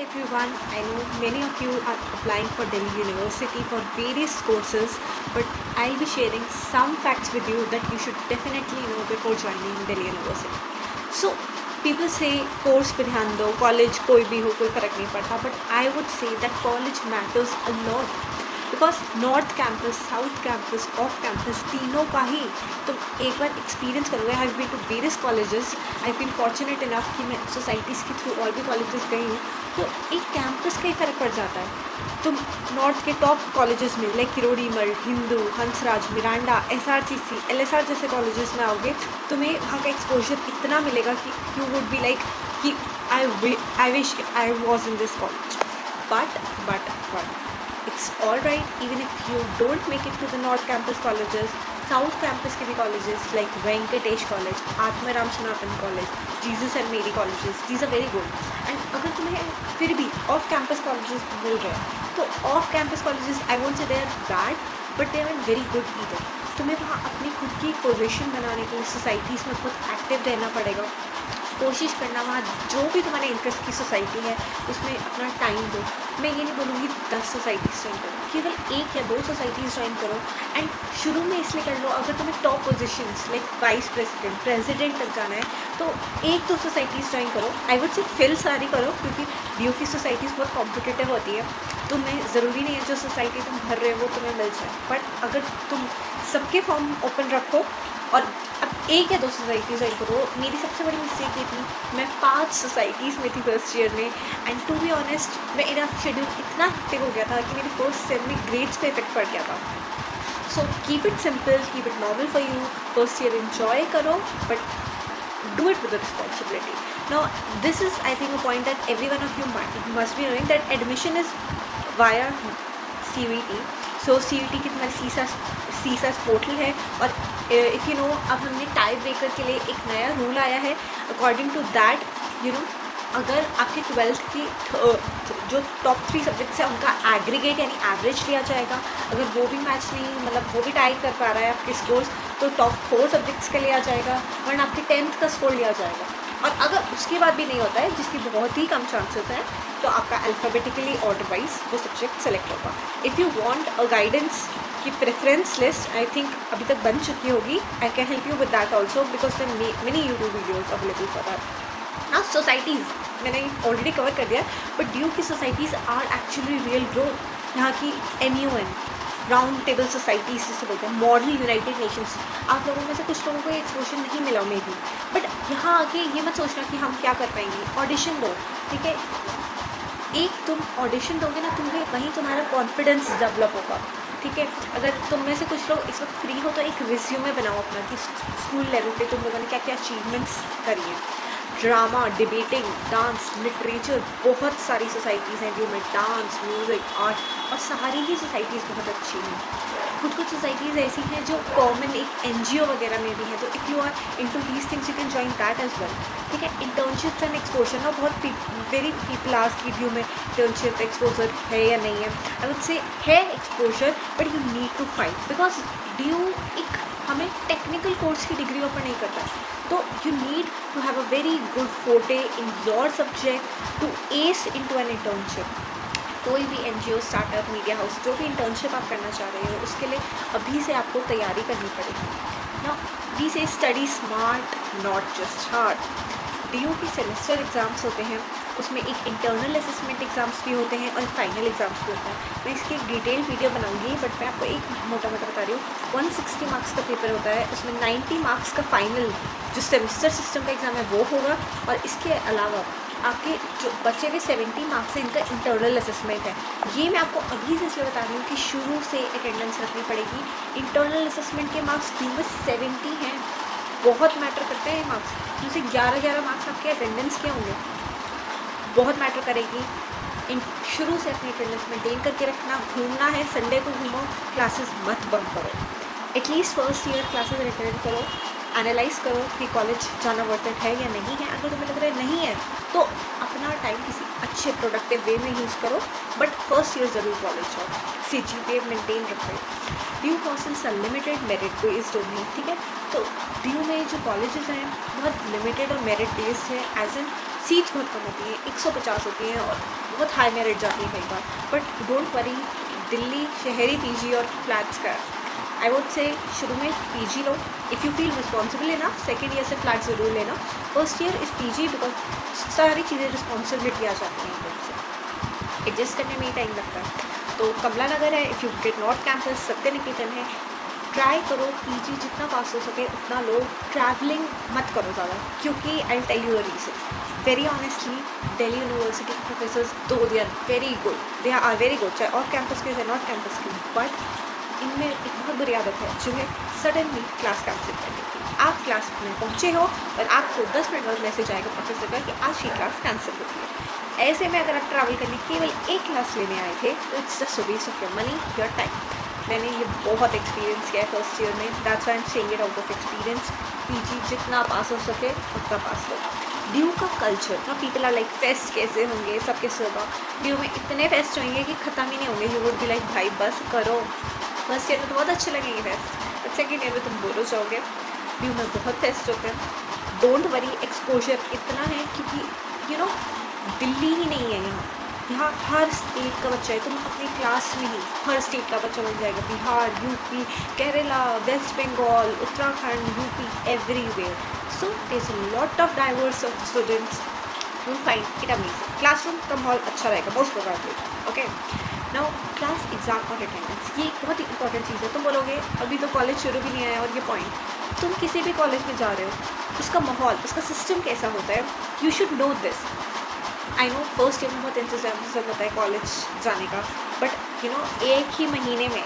everyone, I know many of you are applying for Delhi University for various courses, but I'll be sharing some facts with you that you should definitely know before joining Delhi University. So people say course पे ध्यान दो, college कोई भी हो कोई फ़र्क नहीं पड़ता, but I would say that college matters a lot. Because north campus, south campus, off campus तीनों का ही तुम एक बार एक्सपीरियंस करोगे. I have been to various colleges. I been fortunate enough कि मैं सोसाइटीज़ के थ्रू और भी कॉलेजेस गई हूँ. तो एक कैंपस का ही फ़र्क पड़ जाता है. तुम नॉर्थ के टॉप कॉलेजेस में like Kirorimal, Hindu, Hansraj, Miranda, SRCC, LSR जैसे कॉलेजेस में आओगे, तुम्हें वहाँ का एक्सपोजर इतना मिलेगा कि यू वुड बी लाइक कि I wish if I was in this college. But it's all right even if you don't make it to the north campus colleges. South campus के भी colleges like Venkatesh College, Atmaram Sanatan College, Jesus and Mary colleges, these are very good. And अगर तुम्हें फिर भी off campus colleges मिल रहे हैं तो off campus colleges I won't say they are bad but they aren't very good either. तुम्हें वहाँ अपनी खुद की पोजीशन बनाने के लिए सोसाइटीज़ में बहुत एक्टिव रहना पड़ेगा. कोशिश करना वहाँ जो भी तुम्हारे इंटरेस्ट की सोसाइटी है उसमें अपना टाइम दो. मैं ये नहीं बोलूँगी 10 सोसाइटीज़ ज्वाइन करो, केवल 1 या 2 सोसाइटीज़ ज्वाइन करो. एंड शुरू में इसलिए कर लो अगर तुम्हें top positions like vice president, president तक जाना है तो 1-2 सोसाइटीज़ ज्वाइन करो. आई वुड से फिल सारी करो क्योंकि DU की सोसाइटीज़ बहुत कॉम्पिटिटिव होती है. तुम्हें ज़रूरी नहीं है जो सोसाइटी तुम भर रहे हो वो तुम्हें मिल जाए, बट अगर तुम सबके फॉर्म ओपन रखो और अब 1 या 2 सोसाइटीज़ ज्वाइन करो. मेरी सबसे बड़ी मिस्टेक ये थी, मैं 5 सोसाइटीज़ में थी फर्स्ट ईयर में. एंड टू बी ऑनेस्ट मेरा शेड्यूल इतना हेक्टिक हो गया था कि मेरे फर्स्ट सेम में ग्रेड्स पे इफेक्ट पड़ गया था. So keep it simple, keep it normal for you. First year enjoy करो but do it with a responsibility. Now this is I think a point that every one of you must be knowing that admission is via CVT. So CVT की तुम्हारी CSAS portal है और if you know अब हमने tie breaker के लिए एक नया रूल आया है. According to that you know अगर आपके 12th की जो टॉप 3 सब्जेक्ट्स हैं उनका एग्रीगेट यानी एवरेज लिया जाएगा. अगर वो भी मैच नहीं मतलब वो भी टाई कर पा रहा है आपके स्कोर्स तो टॉप 4 सब्जेक्ट्स का लिया जाएगा वरना आपके 10th का स्कोर लिया जाएगा. और अगर उसके बाद भी नहीं होता है जिसकी बहुत ही कम चांसेस हैं तो आपका अल्फ़ाबेटिकली ऑर्डर वाइज वो सब्जेक्ट सेलेक्ट होगा. If you want a guidance की प्रेफरेंस लिस्ट आई थिंक अभी तक बन चुकी होगी. I can help you with that also because there many YouTube videos available for that. Now societies मैंने already cover कर दिया बट DU की societies are actually real growth. यहाँ की MUN राउंड टेबल सोसाइटीज़ जिसे बोलते हैं, मॉडल यूनाइटेड नेशंस. आप लोगों में से कुछ लोगों को एक्सपोजर नहीं मिला मे भी बट यहाँ आके ये मत सोचना कि हम क्या कर पाएंगे. ऑडिशन दो, ठीक है. एक तुम ऑडिशन दोगे ना तुम्हें वहीं तुम्हारा कॉन्फिडेंस डेवलप होगा, ठीक है. अगर तुम में से कुछ लोग इस वक्त फ्री हो तो एक रिज्यूमे बनाओ अपना कि स्कूल लेवल पे तुम लोगों ने क्या क्या अचीवमेंट्स करी हैं. ड्रामा, डिबेटिंग, डांस, लिटरेचर, बहुत सारी सोसाइटीज़ हैं जिनमें डांस, म्यूज़िक, आर्ट और सारी ही सोसाइटीज़ बहुत अच्छी हैं. कुछ सोसाइटीज़ ऐसी हैं जो कॉमन एक NGO वगैरह में भी हैं तो if you are into these things you can join that as well, ठीक है. इंटर्नशिप्स एंड एक्सपोजर ना बहुत वेरी पीपल आस्क कि DU में इंटर्नशिप एक्सपोजर है या नहीं है. आई वुड से है exposure but you need to fight because DU एक हमें टेक्निकल कोर्स की डिग्री ऑफर नहीं करता. तो you need to have a very good forte in your subject to S into an internship. कोई भी NGO, startup, media house जो भी इंटर्नशिप आप करना चाह रहे हो उसके लिए अभी से आपको तैयारी करनी पड़ेगी. ना वी से study smart not just hard. DU की सेमेस्टर एग्ज़ाम्स होते हैं उसमें एक इंटरनल असेसमेंट एग्ज़ाम्स भी होते हैं और फाइनल एग्ज़ाम्स भी होते हैं. मैं इसकी एक डिटेल वीडियो बनाऊंगी बट मैं आपको एक मोटा बता रही हूँ. 160 मार्क्स का पेपर होता है उसमें 90 मार्क्स का फाइनल जो सेमेस्टर सिस्टम का एग्ज़ाम है वो होगा और इसके अलावा आपके जो बचे हुए 70 मार्क्स हैं इनका इंटरनल असेसमेंट है. ये मैं आपको अभी से इसलिए बता रही हूँ कि शुरू से अटेंडेंस रखनी पड़ेगी. इंटरनल असेसमेंट के मार्क्स DU में 70 हैं, बहुत मैटर करते हैं मार्क्स. जैसे 11 मार्क्स आपके अटेंडेंस के होंगे, बहुत मैटर करेगी. शुरू से अपनी अटेंडेंस मेंटेन करके रखना. घूमना है संडे को घूमो, क्लासेस मत बंक करो. At least first year classes attend करो. एनालाइज करो कि कॉलेज जाना वर्थ इट है या नहीं है. अगर तुम्हें लग रहा है नहीं है तो अपना टाइम किसी अच्छे प्रोडक्टिव वे में यूज़ करो बट फर्स्ट ईयर ज़रूर कॉलेज जाओ. CGPA मेंटेन रखो. DU persons unlimited merit based होगी, ठीक है. तो DU में जो कॉलेजेस हैं बहुत लिमिटेड और मेरिट बेस्ड है. एज एन सीट्स बहुत कम होती हैं, 150 होती हैं और बहुत हाई मेरिट जाती है कई बार. बट डोंट वरी, दिल्ली शहरी पीजी और फ्लैट्स का आई वुड से शुरू में PG low. If you feel responsible enough second year से फ्लैट ज़रूर लेना. First year is PG because सारी चीज़ें रिस्पॉन्सिबिलिटी आ जाती हैं एकदम से, एडजस्ट करने में ही टाइम लगता है. तो कमला नगर है, if you get north campus सत्य निकेतन है. ट्राई करो पीजी जितना पास हो सके उतना लो. ट्रैवलिंग मत करो ज़्यादा, क्योंकि I tell you a reason. Very honestly Delhi university के professors though they are very good, they are very good, चाहे और कैंपस के चाहे नॉट कैंपस के. बट इनमें एक बहुत बुरी आदत है जो है सडनली क्लास कैंसिल करने की. आप क्लास में पहुँचे हो और आपको 10 मिनट बाद मैसेज आएगा प्रोफेसर का कि आज की क्लास कैंसिल होती है. ऐसे में अगर आप ट्रैवल करने केवल एक क्लास लेने आए थे तो it's just a waste of your money, your time. मैंने ये बहुत एक्सपीरियंस किया है फर्स्ट ईयर में. That's why I am saying it out of experience. PG जितना पास हो सके उतना पास लो. ड्यू का कल्चर ना, पीपल आर लाइक फेस्ट कैसे होंगे, सब कैसे होगा. ड्यू में इतने फेस्ट होंगे कि ख़त्म ही नहीं होंगे. यू वुड बी लाइक भाई बस करो. फर्स्ट ईयर में तो बहुत अच्छे लगेंगे फेस्ट, बट सेकेंड ईयर में तुम बोर हो जाओगे. ड्यू में बहुत फेस्ट होते हैं. डोंट वरी, एक्सपोजर इतना है क्योंकि यू नो दिल्ली ही नहीं है यहाँ हर स्टेट का बच्चा है. तुम अपनी क्लास में ही हर स्टेट का बच्चा मिल जाएगा. Bihar, UP, Kerala, west Bengal, Uttarakhand, UP, everywhere. So there is a lot of diverse of students. You find it amazing. Classroom का माहौल अच्छा रहेगा most probably. Okay, now class exam और अटेंडेंस, ये बहुत ही इंपॉर्टेंट चीज़ है. तुम बोलोगे अभी तो कॉलेज शुरू भी नहीं आया, और ये पॉइंट, तुम किसी भी कॉलेज में जा रहे हो उसका माहौल, उसका सिस्टम कैसा होता है, you should know this. I know first year में बहुत इंतजाम होता है कॉलेज जाने का, बट यू नो एक ही महीने में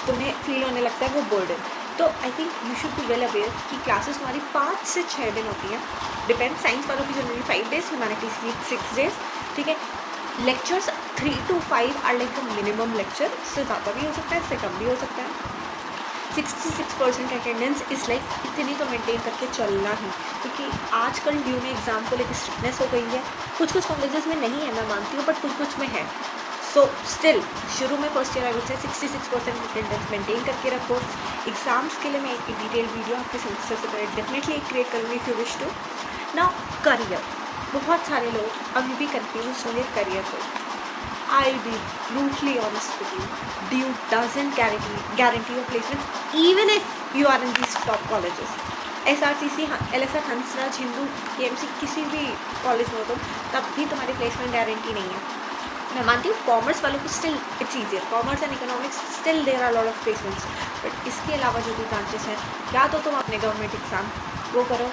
तुम्हें फील होने लगता है वो बर्डन. तो I think you should be well aware कि क्लासेस हमारी 5 से 6 दिन होती हैं. डिपेंड, साइंस वालों की जनरली 5 डेज, ह्यूमैनिटीज़ की 6 डेज. ठीक है, lectures 3 to 5 are like the minimum lecture. इससे ज़्यादा भी हो सकता है, इससे कम भी हो सकता है. 66% अटेंडेंस इज़ लाइक इतनी तो मेंटेन करके चलना ही, क्योंकि आजकल ड्यू में एग्ज़ाम को लेकर स्ट्रिक्टनेस हो गई है. कुछ कॉलेजेस में नहीं है, मैं मानती हूँ, बट कुछ में है. सो स्टिल शुरू में फर्स्ट ईयर आई वुड से 66% अटेंडेंस मेंटेन करके रखो. एग्ज़ाम्स के लिए मैं एक डिटेल वीडियो आपके सेमेस्टर से पहले डेफिनेटली क्रिएट करूँगी if you wish to. Now career, बहुत सारे लोग अभी भी कन्फ्यूज होंगे करियर को. I'll be brutally honest with you. DU doesn't guarantee your placement even if you are in these top colleges. SRCC, LSR, Hansraj, Hindu, KMC, किसी भी कॉलेज में हो तुम, तब भी तुम्हारी प्लेसमेंट गारंटी नहीं है. मैं मानती हूँ कॉमर्स वालों को still it's easier, commerce and economics still there are lot of placements. But इसके अलावा जो भी ब्रांचेस हैं, या तो तुम अपने गवर्नमेंट एग्ज़ाम वो करो.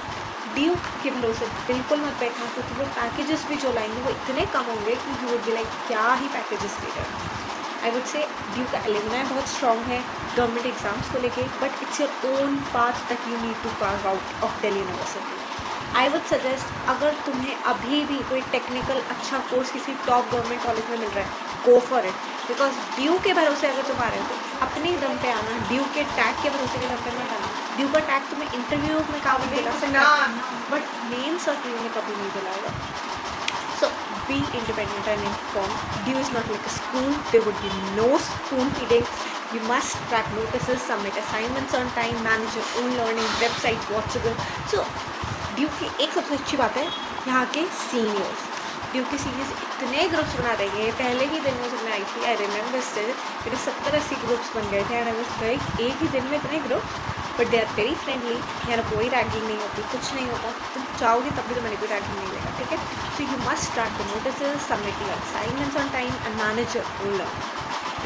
ड्यू के भरोसे बिल्कुल मत बैठना, क्योंकि वो पैकेजेस भी जो लाएंगे वो इतने कम होंगे कि यू वुड बी लाइक क्या ही पैकेजेस दे रहे हैं. आई वुड से ड्यू का एलुमनाई बहुत स्ट्रॉन्ग है गवर्नमेंट एग्जाम्स को लेके, but it's your own path that you need to carve out of Delhi university. I would suggest, अगर तुम्हें अभी भी कोई टेक्निकल अच्छा कोर्स किसी टॉप गवर्नमेंट कॉलेज में मिल रहा है, go for it. Because due के भरोसे अगर तुम आ रहे हो तो अपने दम पे आना. ड्यू के टैग के भरोसे के दम पे मत आना. ड्यू का टैग तुम्हें इंटरव्यू में काम दिला सकता है, बट मेन्स और ड्यू में कभी नहीं दिलाएगा. So be independent and inform. Due is not like a school. There would be no spoon feeding. You must track notices, submit assignments on time, manage your own learning, websites, WhatsApp. So, due की एक सबसे अच्छी बात है यहाँ के seniors. Due के seniors इतने ग्रुप्स बना देंगे. पहले ही दिन में जब मैं आई थी, आई रिमेंबर स्टिल, मेरे 70-80 ग्रुप्स बन गए थे. एंड आई वाज लाइक एक ही दिन में इतने groups. But they are very friendly. यहाँ कोई रैगिंग नहीं होती, कुछ नहीं होता. तुम चाहोगे तब भी तुम्हारी कोई रैगिंग नहीं लेगा. ठीक है, so you must track the notices, submit your assignments on time and manage your own learning.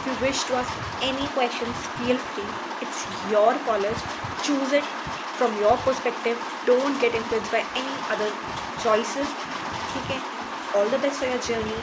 If you wish to ask any questions, feel free. It's your college. Choose it from your perspective. Don't get influenced by any other choices. Okay? All the best for your journey.